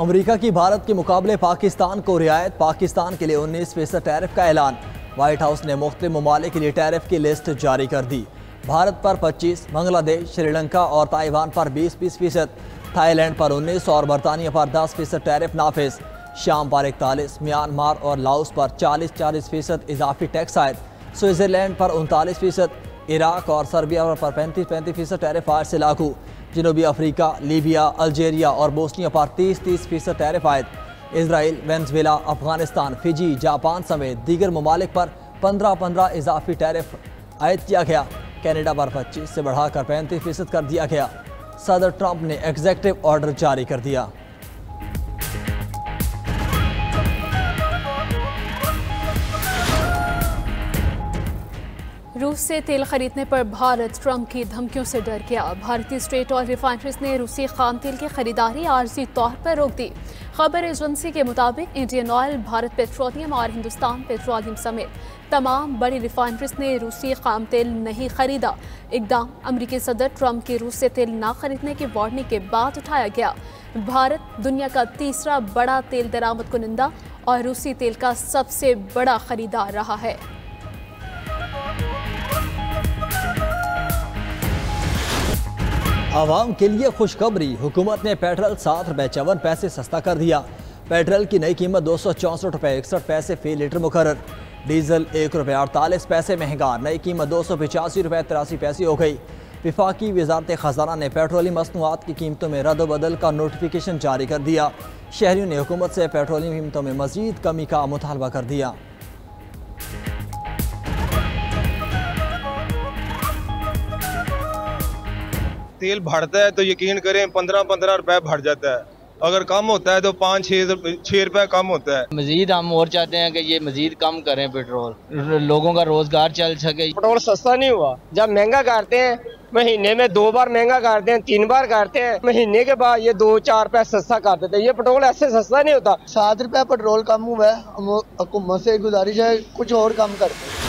America की भारत के मुकाबले पाकिस्तान को रियायत, पाकिस्तान के लिए 19% टैरिफ का ऐलान। व्हाइट हाउस ने मुख्तलिफ ममालिक के लिए टैरिफ की लिस्ट जारी कर दी। भारत पर 25, बांग्लादेश, श्रीलंका और ताइवान पर 20%, थाईलैंड पर 19 और बरतानिया पर 10% टैरिफ नाफिज। शाम पर 41, म्यांमार और लाओस पर 40% इजाफी टैक्स आयद। स्विट्जरलैंड पर 39%, इराक और सर्बिया पर 35% टैरिफ आज से लागू। जनूबी अफ्रीका, लीबिया, अल्जेरिया और बोस्निया पर 30% टैरिफ आयद। Israel, Venezuela, Afghanistan, Fiji, Japan समेत दीगर ममालिक पर 15 इजाफी टैरिफ आयद किया गया। कनाडा पर 25 से बढ़ाकर 35% कर दिया गया। सदर ट्रंप ने एग्जीक्यूटिव ऑर्डर जारी कर दिया। रूस से तेल खरीदने पर भारत ट्रंप की धमकियों से डर गया। भारतीय स्टेट ऑयल रिफाइनरीज ने रूसी खाम तेल की खरीदारी आर्जी तौर पर रोक दी। खबर एजेंसी के मुताबिक इंडियन ऑयल, भारत पेट्रोलियम और हिंदुस्तान पेट्रोलियम समेत तमाम बड़ी रिफाइनरीज ने रूसी खाम तेल नहीं खरीदा। इकदाम अमेरिकी सदर ट्रंप की रूस से तेल न खरीदने की वार्निंग के बाद उठाया गया। भारत दुनिया का तीसरा बड़ा तेल दरामद कुनिंदा और रूसी तेल का सबसे बड़ा खरीदार रहा है। आवाम के लिए खुशखबरी, हुकूमत ने पेट्रोल 7 रुपये 54 पैसे सस्ता कर दिया। पेट्रोल की नई कीमत 264 रुपये 61 पैसे फी लीटर मुकर्रर। डीजल 1 रुपये 48 पैसे महंगा, नई कीमत 285 रुपये 83 पैसे हो गई। विफाकी वजारत खजाना ने पेट्रोलियम मसनूआत की कीमतों में रद्द-बदल का नोटिफिकेशन जारी कर दिया। शहरियों ने हुकूमत से पेट्रोलियम कीमतों में मजीद कमी का मुतालबा कर दिया। तेल बढ़ता है तो यकीन करें 15 रुपए बढ़ जाता है, अगर कम होता है तो 5-6 रुपए कम होता है। मजीद हम और चाहते हैं कि ये मजीद कम करें पेट्रोल, लोगों का रोजगार चल सके। पेट्रोल सस्ता नहीं हुआ, जब महंगा करते हैं महीने में 2 बार महंगा करते हैं, 3 बार करते हैं, महीने के बाद ये 2-4 रुपए सस्ता कर देते हैं। ये पेट्रोल ऐसे सस्ता नहीं होता। 7 रुपए पेट्रोल कम हुआ है, हुकूमत से गुजारिश है कुछ और कम करते।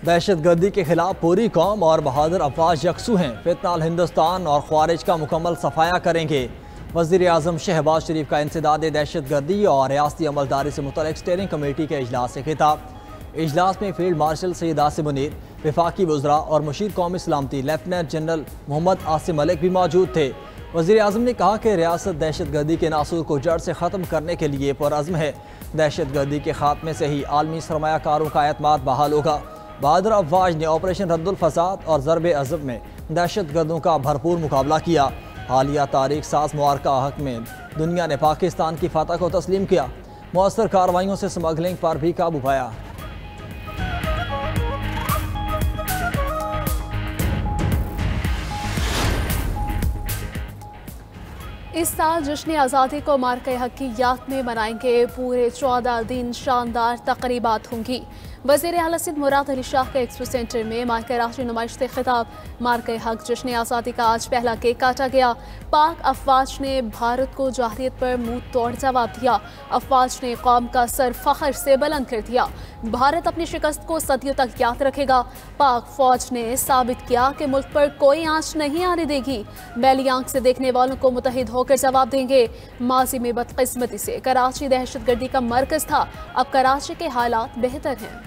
दहशतगर्दी के खिलाफ पूरी कौम और बहादुर अफवाज यकसू हैं। फितनाल हिंदुस्तान और ख्वारिज का मुकम्मल सफाया करेंगे। वज़ीर आज़म शहबाज शरीफ का इंसदाद दहशतगर्दी और रियासती अमलदारी से मुतल्लिक़ स्टीयरिंग कमेटी के इजलास से खिताब। इजलास में फील्ड मार्शल सैयद आसिम मुनीर, वफाकी वज़रा और मुशीर कौमी सलामती लेफ्टिनेंट जनरल मोहम्मद आसिम मलिक भी मौजूद थे। वज़ीर आज़म ने कहा कि रियासत दहशतगर्दी के नासूर को जड़ से ख़त्म करने के लिए पुरअज़्म है। दहशतगर्दी के खात्मे से ही आलमी सरमायाकारों का एतमाद बहाल होगा। बहादुर अफवाज ने ऑपरेशन रद्दुल फसाद और ज़रबे अज़ब में दहशतगर्दों का भरपूर मुकाबला किया। हालिया तारीख साज मुआरका हक में दुनिया ने पाकिस्तान की फतह को तस्लीम किया। मौसर कार्रवाइयों से स्मगलिंग पर भी काबू पाया। इस साल जश्न आज़ादी को मार्के हक की याद में मनाएंगे। पूरे 14 दिन शानदार तकरीबात होंगी। वज़ीर आला सिंध मुराद अली शाह के एक्सपो सेंटर में मार्के राष्ट्रीय नुमाइश से खिताब। मार्के हक जश्न आज़ादी का आज पहला केक काटा गया। पाक अफवाज ने भारत को जाहिलियत पर मुंह तोड़ जवाब दिया। अफवाज ने कौम का सर फख्र से बुलंद कर दिया। भारत अपनी शिकस्त को सदियों तक याद रखेगा। पाक फौज ने साबित किया कि मुल्क पर कोई आंच नहीं आने देगी। मैली आंख से देखने वालों को मुतहिद होकर जवाब देंगे। माजी में बदकिस्मती से कराची दहशतगर्दी का मरकज था, अब कराची के हालात बेहतर हैं।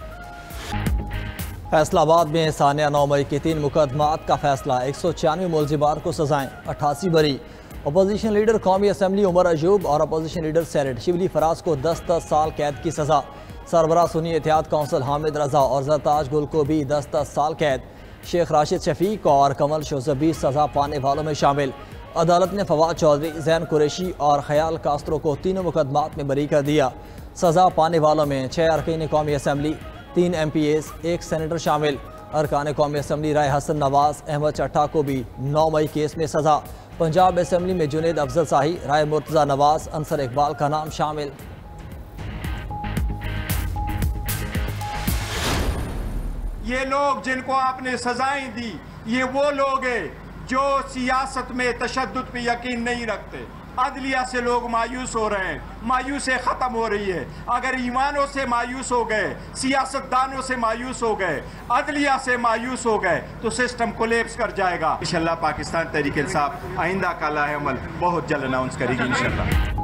फैसलाबाद में सानिया 9 मई के 3 मुकदमात का फैसला। 196 मुलजिमात को सजाएं, 88 बरी। अपोजिशन लीडर कौमी असम्बली उमर अयूब और opposition leader senate Shibli Faraz को 10 साल कैद की सजा। सरबराह सुन्नी इत्तेहाद कौंसिल हामिद रजा और जरताज गुल को भी 10 साल कैद। शेख राशिद शफीक और कमल शोजबी सजा पाने वालों में शामिल। अदालत ने फवाद चौधरी, जैन कुरैशी और ख्याल कास्त्रो को तीनों मुकदमात में बरी कर दिया। सजा पाने वालों में 6 अरकान कौमी असम्बली, 3 MPAs, 1 सेनेटर शामिल। अरकान कौमी असम्बली राय हसन नवाज, अहमद चट्टा को भी 9 मई केस में सजा। पंजाब असम्बली में जुनेद अफजल शाही, राय मुर्तज़ा नवाज, अंसर इकबाल का नाम शामिल। ये लोग जिनको आपने सजाएं दी, ये वो लोग हैं जो सियासत में तशद्दुद पे यकीन नहीं रखते। अदलिया से लोग मायूस हो रहे हैं, मायूसी ख़त्म हो रही है। अगर ईमानों से मायूस हो गए, सियासतदानों से मायूस हो गए, अदलिया से मायूस हो गए तो सिस्टम कोलैप्स कर जाएगा। इंशाल्लाह पाकिस्तान तहरीक इंसाफ आइंदा का लाहेअमल बहुत जल्द अनाउंस करेगी इंशाल्लाह।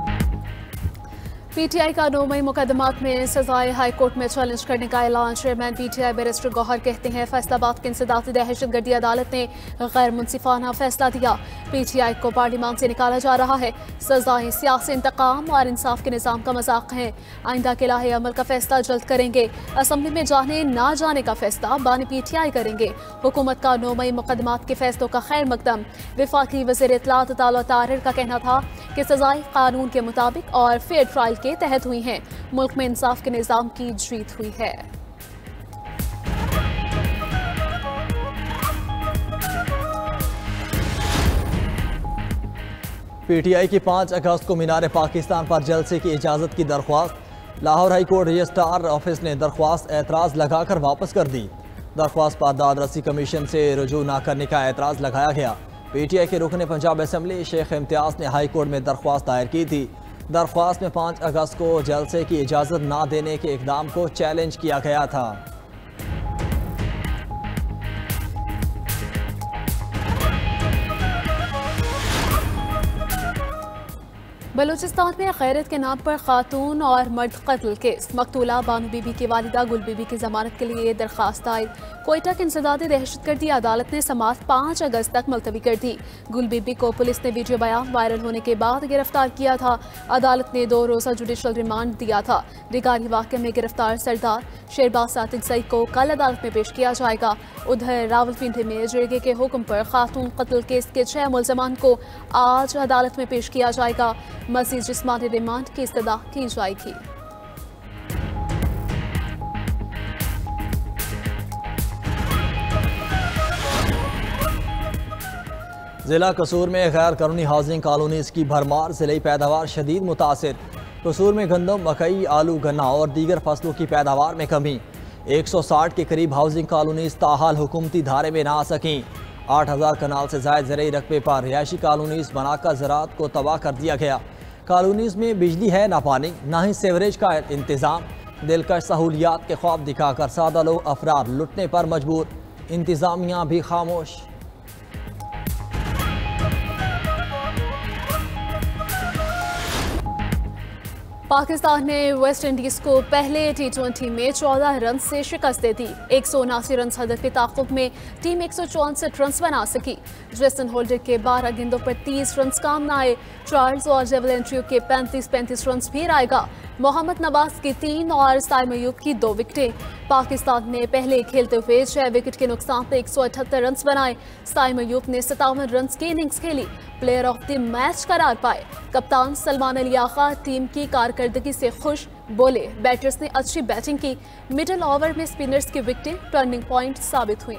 पीटीआई का 9 मई मुकदमात में सजाए हाई कोर्ट में चैलेंज करने का ऐलान। चेयरमैन पीटीआई बैरिस्टर गौहर कहते हैं फैसलाबाद की इंसदादी दहशतगर्दी अदालत ने गैर मुनसिफाना फैसला दिया। पीटीआई को पार्लियामान से निकाला जा रहा है। सजाएं सियासी इंतकाम और इंसाफ के निज़ाम का मजाक है। आइंदा के लाहे अमल का फैसला जल्द करेंगे। असम्बली में जाने ना जाने का फैसला बानी पीटीआई करेंगे। हुकूमत का 9 मई मुकदमात के फैसलों का खैर मकदम। वफाकी वज़ीर इत्तलात अताउल्लाह ताहिर का कहना था कि सजाएं कानून के मुताबिक और फेयर ट्रायल के तहत हुई हैं। मुल्क में इंसाफ के निजाम की जीत हुई है। पीटीआई की 5 अगस्त को मीनार पाकिस्तान पर जलसे की इजाज़त की दरख्वास्त। Lahore high court registrar office ने दरख्वास्त एतराज़ लगाकर वापस कर दी। दरख्वास्त पर दादरसी कमीशन से रुजू न करने का एतराज़ लगाया गया। पीटीआई के रुकन पंजाब असम्बली शेख इम्तियाज़ ने हाई कोर्ट में दरख्वास्त दायर की थी। दरख्वास्त में 5 अगस्त को जलसे की इजाज़त न देने के इक़दाम को चैलेंज किया गया था। बलूचिस्तान में गैरत के नाम पर खातून और मर्द कत्ल केस। मकतूला बानू बीबी की वालिदा गुल बीबी की जमानत के लिए दरखास्त दायर। कोयटा की इंसदादी दहशतगर्दी अदालत ने समाअत 5 अगस्त तक मुलतवी कर दी। गुल बीबी को पुलिस ने वीडियो बयान वायरल होने के बाद गिरफ्तार किया था। अदालत ने 2 रोज़ा जुडिशल रिमांड दिया था। रिगारी वाक़े में गिरफ्तार सरदार शेरबाज सातिक सई को कल अदालत में पेश किया जाएगा। उधर रावलपिंडी में जिरगे के हुक्म पर खातून कत्ल केस के 6 मुलजमान को आज अदालत में पेश किया जाएगा। मज़ीद जिस्मानी रिमांड की इस्तदा की जाएगी। जिला कसूर में गैर कानूनी हाउसिंग कॉलोनीज की भरमार। जिले पैदावार शदीद मुतासिर। कसूर में गंदम, मकई, आलू, गन्ना और दीगर फसलों की पैदावार में कमी। 160 के करीब हाउसिंग कॉलोनीज ताहाल हुकूमती धारे में ना आ सकें। 8000 कनाल से ज़ायद ज़रई रकबे पर रिहायशी कॉलोनीज बनाकर ज़राअत को तबाह कर दिया गया। कॉलोनीज में बिजली है ना पानी, ना ही सेवरेज का इंतज़ाम। दिलकश सहूलियात के ख्वाब दिखाकर सादा लोग अफराद लुटने पर मजबूर। इंतज़ामिया भी खामोश। पाकिस्तान ने वेस्ट इंडीज को पहले T20 में 14 रन से शिकस्त दे दी। 179 रन हदफ के ताक़ुब में टीम 164 रन बना सकी। जेसन होल्डर के 12 गेंदों पर 30 रन काम न आए। चार्ल्स और जेवल एंट्रियो के 35 रन भी आएगा। मोहम्मद नवाज की 3 और साइम अयूब की 2 विकेटें। पाकिस्तान ने पहले खेलते हुए 6 विकेट के नुकसान पर 178 रन बनाए। साइम अयूब ने 57 रन की इनिंग्स खेली। प्लेयर ऑफ द मैच करार पाए। कप्तान सलमान अली आगा टीम की कारकर्दगी से खुश। बोले बैटर्स ने अच्छी बैटिंग की। मिडिल ओवर में स्पिनर्स की विकेटें टर्निंग पॉइंट साबित हुई।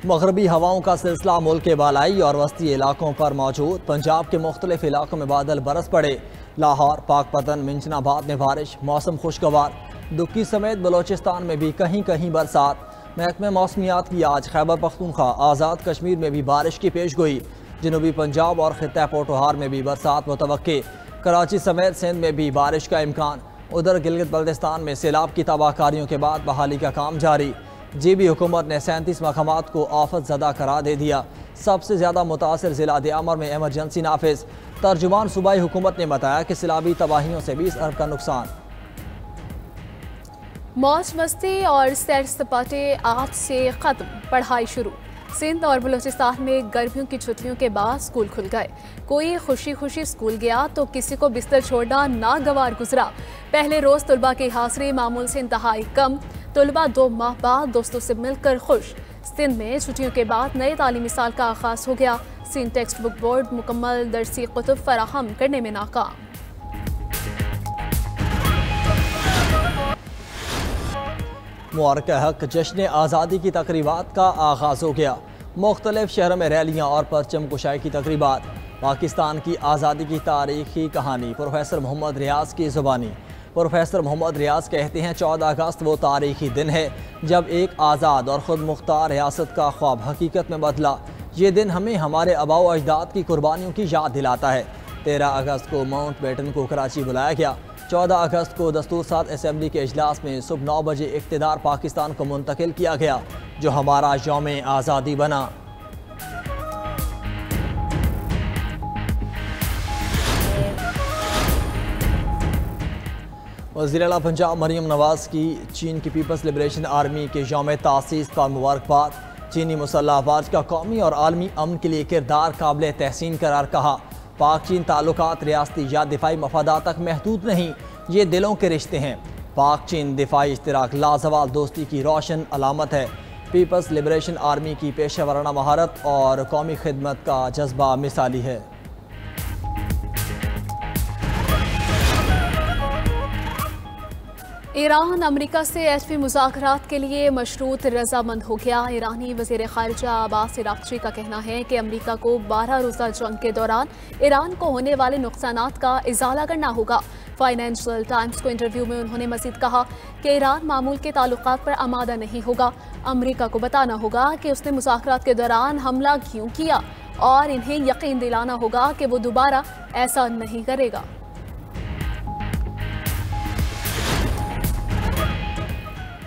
मगरबी हवाओं का सिलसिला मुल्क के बालाई और वस्ती इलाकों पर मौजूद। पंजाब के मुख्तलिफ इलाकों में बादल बरस पड़े। लाहौर, पाकपतन, मिंचनाबाद में बारिश, मौसम खुशगवार। दुक्की समेत बलोचिस्तान में भी कहीं कहीं बरसात। महकमे मौसमियात की आज खैबर पख्तूनख्वा, आज़ाद कश्मीर में भी बारिश की पेश गोई। जनूबी पंजाब और खित्ता पोटोहार में भी बरसात मुतवक्के। कराची समेत सिंध में भी बारिश का इम्कान। उधर गिलगित बल्तिस्तान में सैलाब की तबाहकारियों के बाद बहाली का काम जारी। जेबी हुकूमत ने 37 मकामात को आफत ज़दा करार दे दिया। सबसे ज़्यादा मुतासर ज़िला दियामर में एमरजेंसी नाफिज। तर्जुमान सूबाई हुकूमत ने बताया कि सैलाबी तबाहियों से 20 अरब का नुकसान। मौज मस्ती और सैर सपाटे आज से ख़त्म। पढ़ाई शुरू। सिंध और बलूचिस्तान में गर्मियों की छुट्टियों के बाद स्कूल खुल गए। कोई खुशी खुशी स्कूल गया तो किसी को बिस्तर छोड़ना नागवार गुजरा। पहले रोज़ तलबा की हाजिरी मामूल से इंतहाई कम। तलबा 2 माह बाद दोस्तों से मिलकर खुश। सिंध में छुट्टियों के बाद नए तालीमी साल का आगाज हो गया। सिंध टेक्स्ट बुक बोर्ड मुकम्मल दरसी कुतुब फराहम करने में नाकाम। मुबारक हक जश्न आज़ादी की तकरीबात का आगाज़ हो गया। मुख्तलिफ शहरों में रैलियाँ और परचम कुशाई की तकरीबात। पाकिस्तान की आज़ादी की तारीखी कहानी प्रोफेसर मोहम्मद रियाज की ज़ुबानी। प्रोफेसर मोहम्मद रियाज कहते हैं 14 अगस्त वो तारीखी दिन है जब एक आज़ाद और ख़ुद मुख्तार रियासत का ख्वाब हकीकत में बदला। ये दिन हमें हमारे आबाओ अजदाद की कुर्बानियों की याद दिलाता है। 13 अगस्त को माउंट बेटन को कराची बुलाया गया। 14 अगस्त को दस्तूर साज असम्बली के इजलास में सुबह 9 बजे इक़्तिदार पाकिस्तान को मुंतकिल किया गया, जो हमारा यौम आज़ादी बना। वज़ीर-ए-आला पंजाब मरीम नवाज की चीन की पीपल्स लिबरेशन आर्मी के यौम तासीस पर मुबारकबाद। चीनी मुसल्लह अफवाज का कौमी और आलमी अमन के लिए किरदार काबिल तहसीन करार कहा। पाक चीन ताल्लुकात रियासती या दिफाई मफादात तक महदूद नहीं, ये दिलों के रिश्ते हैं। पाक चीन दिफाई इश्तिराक लाजवाल दोस्ती की रोशन अलामत है। पीपल्स लिबरेशन आर्मी की पेशा वराना महारत और कौमी खिदमत का जज्बा मिसाली है। ईरान अमरीका से एटमी मुज़ाकरात के लिए मशरूत रजामंद हो गया। ईरानी वज़ीर ख़ारिजा अब्बास अराग़ची का कहना है कि अमरीका को 12 रोज़ा जंग के दौरान ईरान को होने वाले नुकसानात का इज़ाला करना होगा। फाइनेंशियल टाइम्स को इंटरव्यू में उन्होंने मज़ीद कहा कि ईरान मामूल के ताल्लुकात पर आमादा नहीं होगा। अमरीका को बताना होगा कि उसने मुज़ाकरात के दौरान हमला क्यों किया और इन्हें यकीन दिलाना होगा कि वो दोबारा ऐसा नहीं करेगा।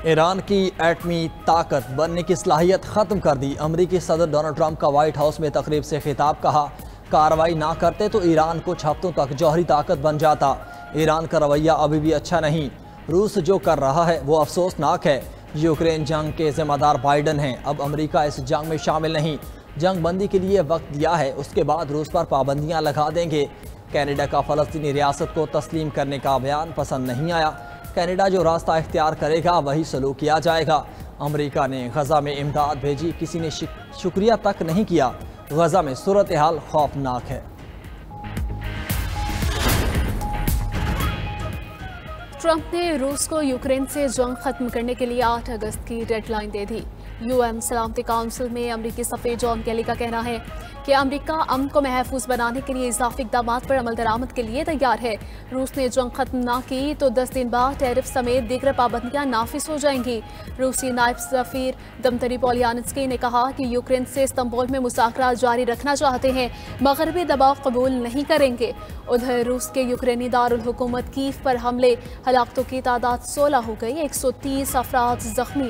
ईरान की एटमी ताकत बनने की सलाहियत ख़त्म कर दी। अमरीकी सदर डोनाल्ड ट्रंप का वाइट हाउस में तकरीब से खिताब। कहा, कार्रवाई ना करते तो ईरान कुछ हफ्तों तक जौहरी ताकत बन जाता। ईरान का रवैया अभी भी अच्छा नहीं। रूस जो कर रहा है वो अफसोसनाक है। यूक्रेन जंग के ज़िम्मेदार बाइडन हैं। अब अमरीका इस जंग में शामिल नहीं। जंग बंदी के लिए वक्त दिया है, उसके बाद रूस पर पाबंदियाँ लगा देंगे। कनाडा का फ़लस्तीनी रियासत को तस्लीम करने का बयान पसंद नहीं आया। कनाडा जो रास्ता इख्तियार करेगा वही सलूक किया जाएगा। अमरीका ने गजा में इमदाद भेजी, किसी ने शुक्रिया तक नहीं किया। गजा में सूरत हाल खौफनाक है। ट्रंप ने रूस को यूक्रेन से जंग खत्म करने के लिए 8 अगस्त की डेडलाइन दे दी। UN सलामती काउंसिल में अमरीकी सफ़ीर जॉन केली का कहना है कि अमरीका अमन को महफूज बनाने के लिए इजाफी इक़दामात पर अमल दरामद के लिए तैयार है। रूस ने जंग खत्म ना की तो 10 दिन बाद टैरिफ समेत दीगर पाबंदियां नाफिज हो जाएंगी। रूसी नायब सफ़ीर दमतरी पोलियानस्की ने कहा कि यूक्रेन से इस्तांबुल में मुज़ाकरात जारी रखना चाहते हैं, मगरबी दबाव कबूल नहीं करेंगे। उधर रूस के यूक्रेनी दारुल हुकूमत कीव पर हमले, हलाकतों की तादाद 16 हो गई, 130 अफराद जख्मी।